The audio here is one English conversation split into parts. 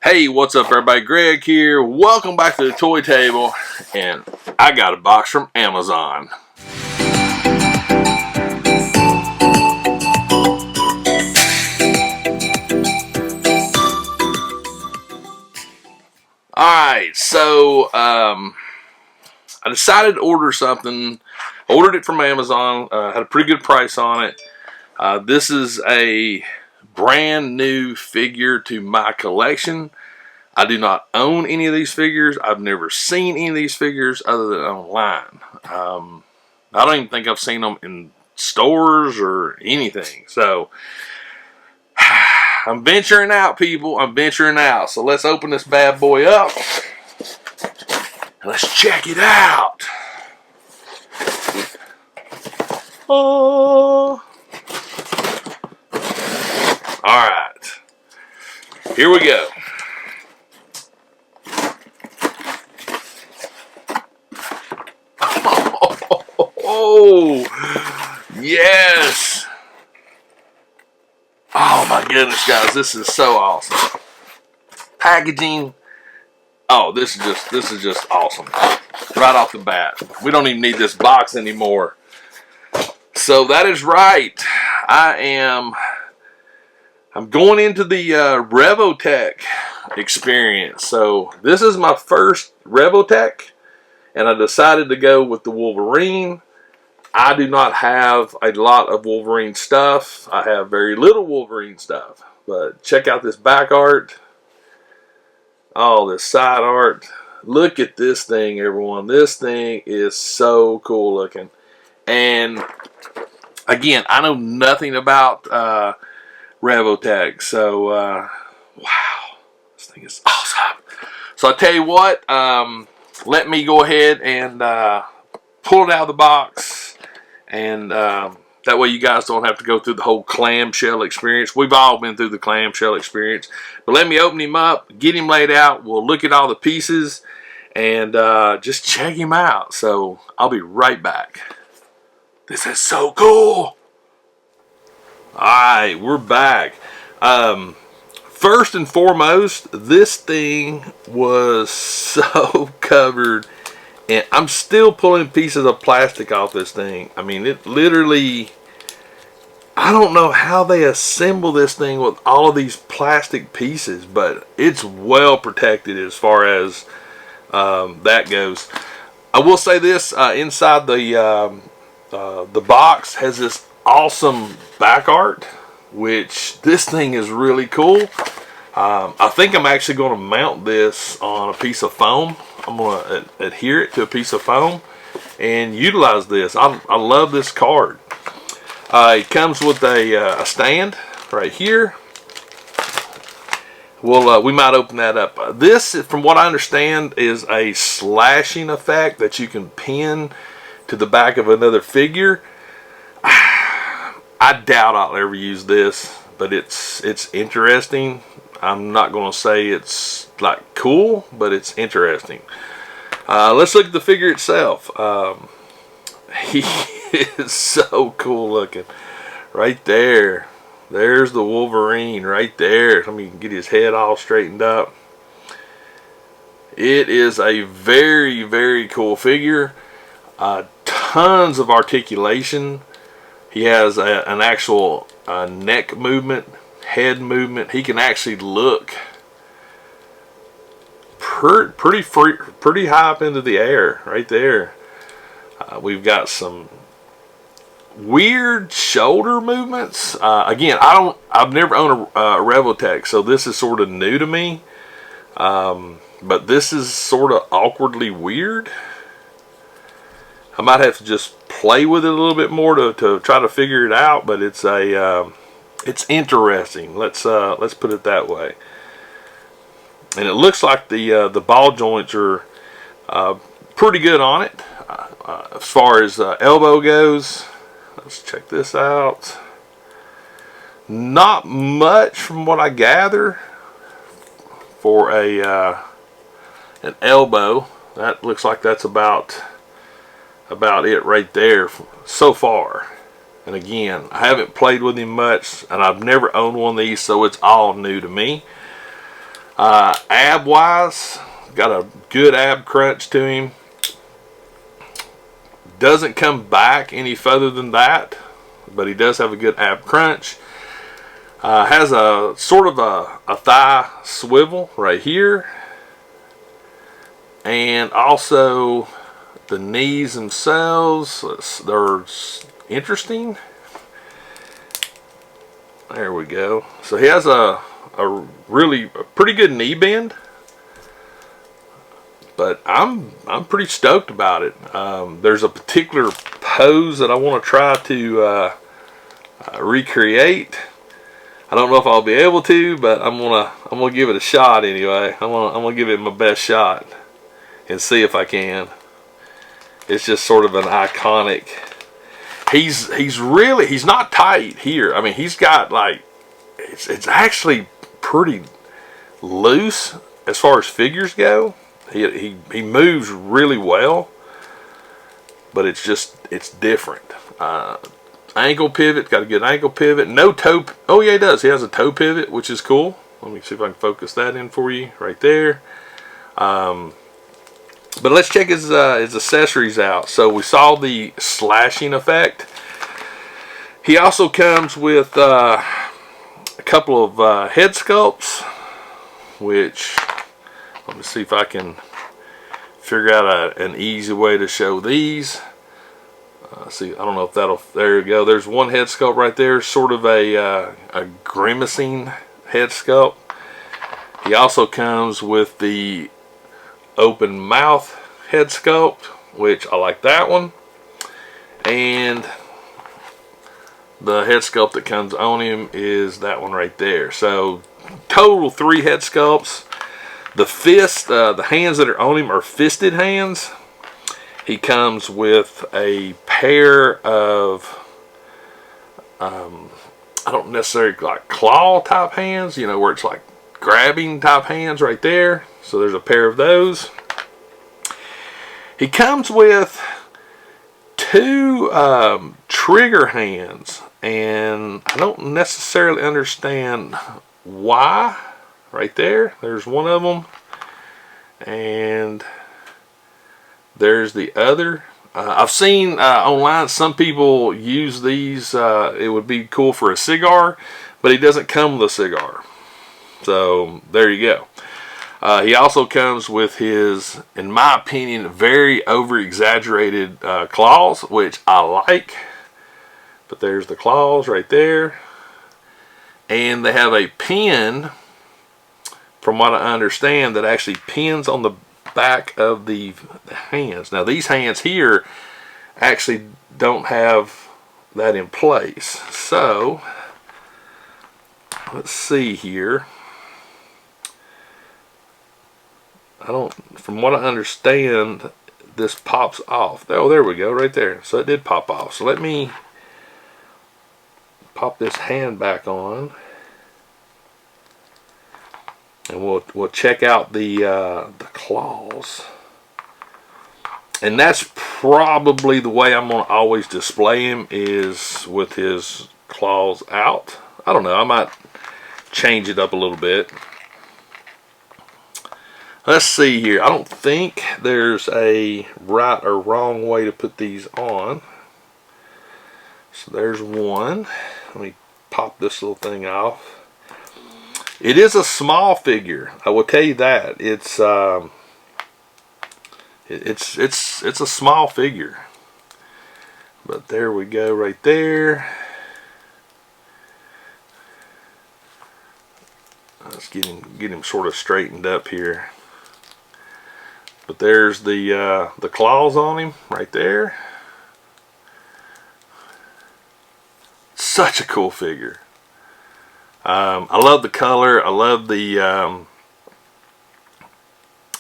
Hey, what's up everybody? Greg here. Welcome back to the toy table, and I got a box from Amazon. Alright, so I decided to order something. Ordered it from Amazon, had a pretty good price on it. This is a brand new figure to my collection. I do not own any of these figures. I've never seen any of these figures other than online. I don't even think I've seen them in stores or anything. So I'm venturing out, people. I'm venturing out. So let's open this bad boy up and let's check it out. Oh. All right. Here we go. Oh, yes. Oh my goodness, guys, this is so awesome. Packaging. Oh, this is just awesome. Right off the bat. We don't even need this box anymore. So that is right. I'm going into the Revoltech experience. So this is my first Revoltech, and I decided to go with the Wolverine. I do not have a lot of Wolverine stuff. I have very little Wolverine stuff. But check out this back art. Oh, this side art. Look at this thing, everyone. This thing is so cool looking. And again, I know nothing about Revoltech. So, wow. This thing is awesome. So I tell you what, let me go ahead and pull it out of the box. And that way you guys don't have to go through the whole clamshell experience. We've all been through the clamshell experience. But let me open him up, get him laid out. We'll look at all the pieces and just check him out. So I'll be right back. This is so cool. Alright, we're back. First and foremost, this thing was so covered. And I'm still pulling pieces of plastic off this thing. I mean, it literally, I don't know how they assemble this thing with all of these plastic pieces, but it's well protected as far as that goes. I will say this, inside the box has this awesome back art, which this thing is really cool. I think I'm actually going to mount this on a piece of foam. I'm going to adhere it to a piece of foam and utilize this. I love this card. It comes with a stand right here. We might open that up. This, from what I understand, is a slashing effect that you can pin to the back of another figure. I doubt I'll ever use this, but it's interesting. I'm not going to say it's like cool, but it's interesting. Let's look at the figure itself. He is so cool looking. Right there. There's the Wolverine right there. Let me get his head all straightened up. It is a very, very cool figure. Tons of articulation. He has an actual neck movement, head movement. He can actually look pretty high up into the air right there. We've got some weird shoulder movements. Again, I've never owned a Revoltech, so this is sort of new to me. But this is sort of awkwardly weird. I might have to just play with it a little bit more to try to figure it out, but it's interesting. Let's put it that way. And it looks like the ball joints are pretty good on it. As far as elbow goes, let's check this out. Not much from what I gather for an elbow. That looks like that's about it right there so far. And again, I haven't played with him much, and I've never owned one of these, so it's all new to me. Ab wise, got a good ab crunch to him. Doesn't come back any further than that, but he does have a good ab crunch. Has a sort of a thigh swivel right here, and also the knees themselves, they're interesting. There we go. So he has a pretty good knee bend, but I'm pretty stoked about it. There's a particular pose that I want to try to recreate. I don't know if I'll be able to, but I'm gonna give it a shot anyway. I'm gonna give it my best shot and see if I can. It's just sort of an iconic. He's not tight here. I mean, he's got like it's actually pretty loose as far as figures go. He moves really well, but it's different. Ankle pivot, got a good ankle pivot. No toe. Oh yeah, he does. He has a toe pivot, which is cool. Let me see if I can focus that in for you right there. But let's check his accessories out. So we saw the slashing effect. He also comes with a couple of head sculpts, which let me see if I can figure out an easy way to show these. See, I don't know if that'll. There you go. There's one head sculpt right there, sort of a grimacing head sculpt. He also comes with the open mouth head sculpt, which I like that one, and the head sculpt that comes on him is that one right there. So total 3 head sculpts. The fist, the hands that are on him are fisted hands. He comes with a pair of I don't necessarily like claw type hands, you know, where it's like grabbing type hands right there. So there's a pair of those. He comes with 2 trigger hands, and I don't necessarily understand why. Right there, there's one of them, and there's the other. I've seen online some people use these. It would be cool for a cigar, but he doesn't come with a cigar. So there you go. He also comes with his, in my opinion, very over-exaggerated claws, which I like. But there's the claws right there. And they have a pin, from what I understand, that actually pins on the back of the hands. Now these hands here actually don't have that in place. So let's see here. From what I understand, this pops off. Oh, there we go, right there. So it did pop off. So let me pop this hand back on, and we'll check out the claws. And that's probably the way I'm gonna always display him, is with his claws out. I don't know, I might change it up a little bit. Let's see here. I don't think there's a right or wrong way to put these on. So there's one. Let me pop this little thing off. It is a small figure, I will tell you that. It's a small figure. But there we go, right there. Let's get him sort of straightened up here. But there's the claws on him right there. Such a cool figure. I love the color. I love the.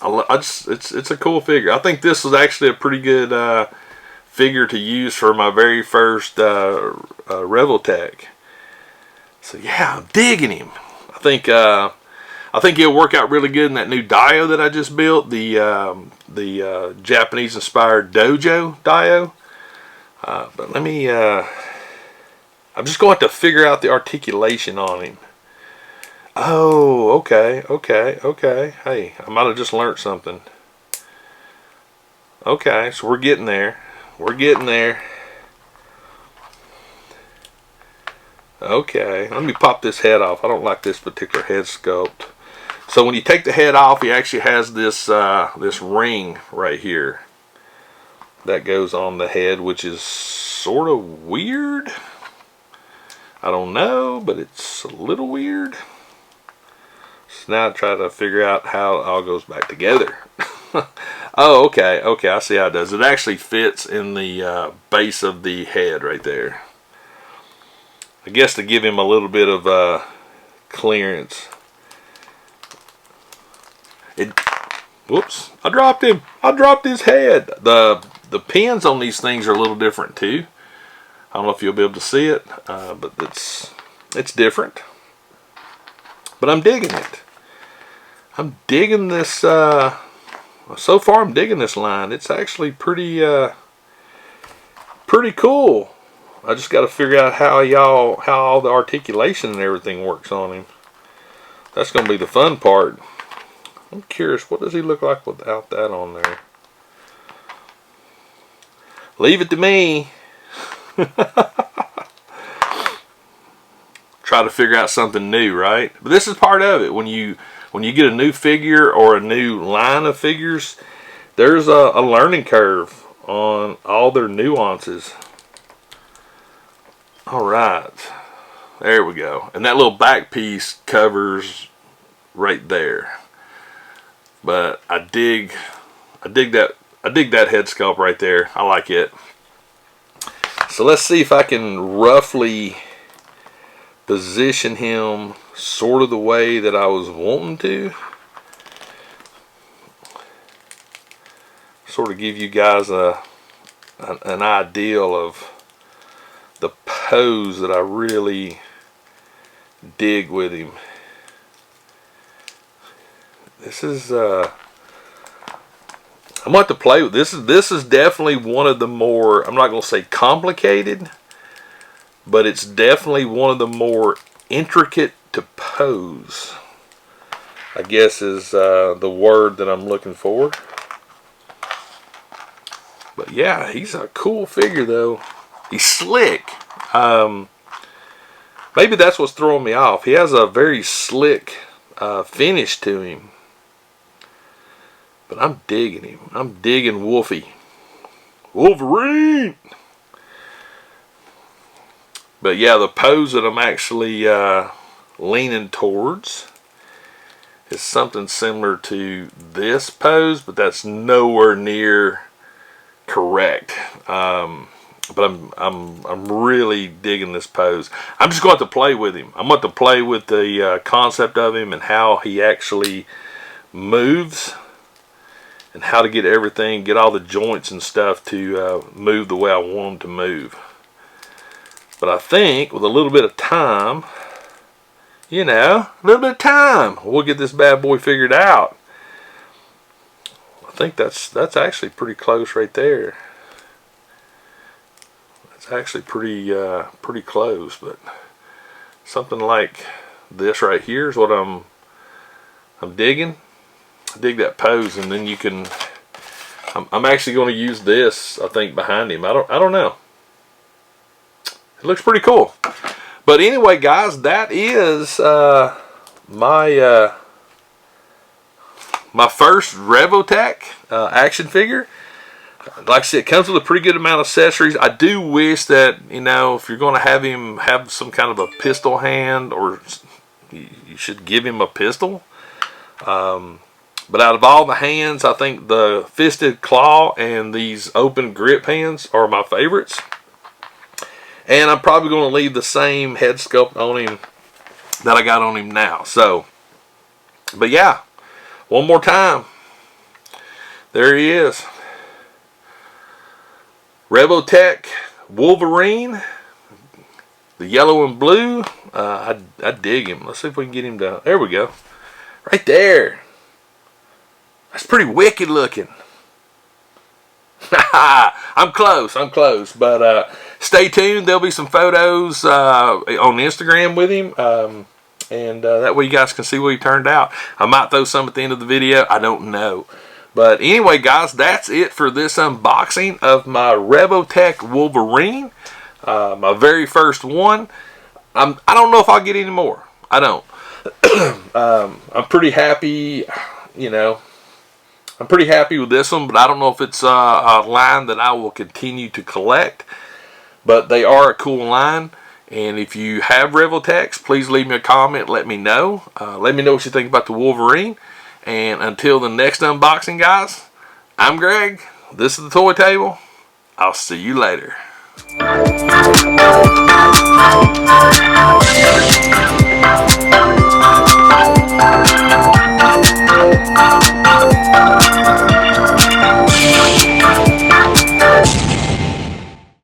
It's a cool figure. I think this was actually a pretty good figure to use for my very first Revoltech. So yeah, I'm digging him. I think he'll work out really good in that new dio that I just built, the Japanese inspired dojo dio. But let me. I'm just going to have to figure out the articulation on him. Oh, okay, okay, okay. Hey, I might have just learned something. Okay, so we're getting there. We're getting there. Okay, let me pop this head off. I don't like this particular head sculpt. So when you take the head off, he actually has this this ring right here that goes on the head, which is sort of weird. I don't know, but it's a little weird. So now I try to figure out how it all goes back together. Oh, okay, okay, I see how it does. It actually fits in the base of the head right there. I guess to give him a little bit of clearance. Whoops, I dropped him. I dropped his head. The pins on these things are a little different too. I don't know if you'll be able to see it, but it's different. But I'm digging it. I'm digging this. So far, I'm digging this line. It's actually pretty cool. I just got to figure out how all the articulation and everything works on him. That's going to be the fun part. I'm curious, what does he look like without that on there? Leave it to me. Try to figure out something new, right? But this is part of it. When you get a new figure or a new line of figures, there's a learning curve on all their nuances. Alright, there we go. And that little back piece covers right there. But I dig that head sculpt right there. I like it. So let's see if I can roughly position him sort of the way that I was wanting to. Sort of give you guys an ideal of the pose that I really dig with him. This is I'm going to play with this. This is definitely one of the more, I'm not going to say complicated, but it's definitely one of the more intricate to pose, I guess is the word that I'm looking for. But yeah, he's a cool figure though. He's slick. Maybe that's what's throwing me off. He has a very slick finish to him. But I'm digging him. I'm digging Wolfie. Wolverine! But yeah, the pose that I'm actually leaning towards is something similar to this pose, but that's nowhere near correct. But I'm really digging this pose. I'm just going to play with him. I'm going to play with the concept of him and how he actually moves, and how to get everything, get all the joints and stuff to move the way I want them to move. But I think with a little bit of time, you know, a little bit of time, we'll get this bad boy figured out. I think that's actually pretty close right there. That's actually pretty close, but something like this right here is what I'm digging. I dig that pose, and then you can. I'm actually going to use this, I think, behind him. I don't know. It looks pretty cool. But anyway, guys, that is my first Revoltech action figure. Like I said, it comes with a pretty good amount of accessories. I do wish that, you know, if you're going to have him have some kind of a pistol hand, or you should give him a pistol. But out of all the hands, I think the fisted claw and these open grip hands are my favorites. And I'm probably going to leave the same head sculpt on him that I got on him now. So, but yeah, one more time. There he is. Revoltech Wolverine. The yellow and blue. I dig him. Let's see if we can get him down. There we go. Right there. That's pretty wicked looking. I'm close, but stay tuned. There'll be some photos on Instagram with him. And that way you guys can see what he turned out. I might throw some at the end of the video. I don't know. But anyway, guys, that's it for this unboxing of my Revoltech Wolverine. My very first one. I don't know if I'll get any more. I don't. I'm pretty happy, you know. I'm pretty happy with this one, but I don't know if it's a line that I will continue to collect. But they are a cool line. And if you have Revoltechs, please leave me a comment. Let me know. Let me know what you think about the Wolverine. And until the next unboxing, guys, I'm Greg. This is the Toy Table. I'll see you later.